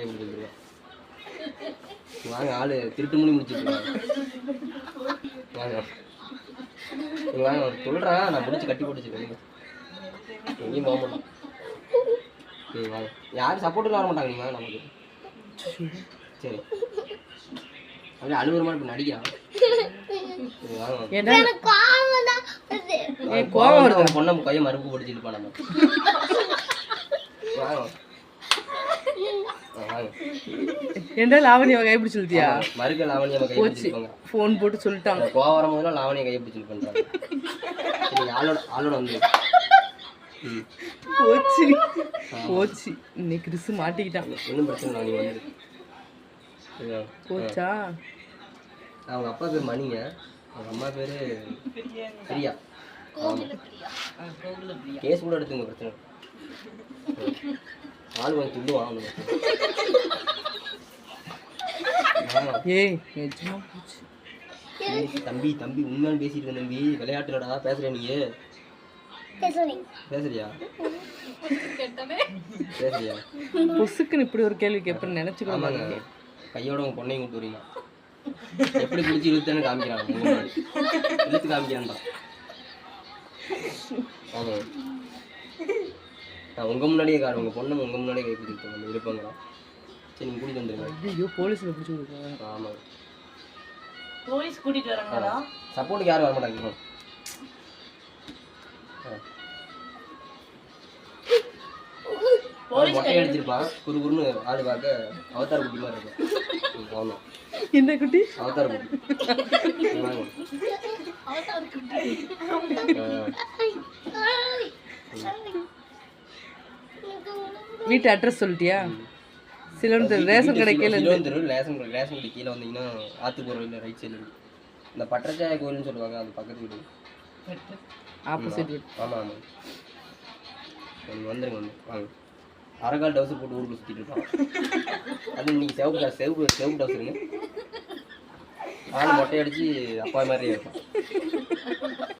கைப்பிடிச்சிருக்கேன். வாங்க ஆளு திருட்டு மணி முடிச்சுருக்கேன். வாங்க வாங்க சொல்கிறேன், நான் முடிச்சு கட்டி போட்டுச்சுருக்கேன். எங்கேயும் போக மாட்டோம். வாங்க, யாரும் சப்போர்ட்டுக்கு வர மாட்டாங்க. நீங்கள் நமக்கு சரி அப்படியே அழுகுற மாதிரி இப்போ நடிக்கிறான். பொண்ணை கையை மறுப்பு பிடிச்சிருப்பான். நம்ம வாங்க என்ன லாவணி கைப்பிடி சொல்லிட்டியா? மறுக்க லாவணி நம்ம கைப்பிடிச்சிருப்பாங்க. ஃபோன் போட்டு சொல்லிட்டாங்க. கோவம் வரும்போதெல்லாம் லாவணியை கைப்பிடிச்சு பண்றாங்க. ஆளோட வந்து போச்சு போச்சு. இன்னைக்கு கிறிஸ் மாட்டிக்கிட்டான். ஒன்றும் பிரச்சனை இல்லை, நீ வந்து போச்சா. அவங்க அப்பா பேர் மணிங்க, அவங்க அம்மா பேரு பிரியா. கேஸ் கூட எடுத்துங்க, பிரச்சனை ஆள் கொஞ்சம் துள்ளுவான். தம்பி தம்பி உண்மையான பேசிட்டு இருக்க தம்பி, விளையாட்டுலடா பேசுற. நீ பேசுறியா பேசுறியா? பொசுக்குன்னு இப்படி ஒரு கேள்வி கேட்பேன்னு நினைச்சுக்கோங்க. கையோட உங்க பொண்ணையும் கூட்டு வரீங்க. எப்படி பிடிச்சி இழுத்துன்னு காமிக்கிறாங்க, இழுத்து காமிக்கிறான்டா. ஆமா, நான் உங்க முன்னாடியே உங்க பொண்ணை உங்க முன்னாடியே கை பிடிச்சிருக்கேன் இருப்பாங்களா? சரி, நீங்க கூட்டிட்டு வந்துருங்க. ஐயோ, போலீஸ்ல பிடிச்சி கொடுக்குறாங்க. ஆமா, போலீஸ் கூட்டிட்டு வராங்களா? சப்போர்ட்டுக்கு யாரும் வர மாட்டாங்க. மொட்டை அடிச்சிருப்பான், குறுகுறுன்னு ஆடு பார்க்க அவதார் குட்டி மாதிரி இருக்கும். ஆமா, என்ன குட்டி? அவதார் குட்டி. வீட்டு அட்ரஸ் சொல்லிட்டியா? சிலோன் ரேஷன் கடை கீழே ரேஷன் கடை கீழே வந்தீங்கன்னா ஆத்து போகிற வழியில் ரைட் சைடில் இருக்கு. இந்த பட்டச்சாய கோயில்னு சொல்லுவாங்க, அது பக்கத்து வீடு, ஆப்போசிட் வீடு. ஆமாம் ஆமாம், வந்துருங்க வந்து வாங்க. அரைக்கால் டவுசர் போட்டு ஊருக்குள்ள சுற்றிட்டு இருப்பான். அது இன்னைக்கு செவப்பு டவுசருங்க. ஆள் மொட்டை அடிச்சு அப்பா மாதிரியே இருப்பான்.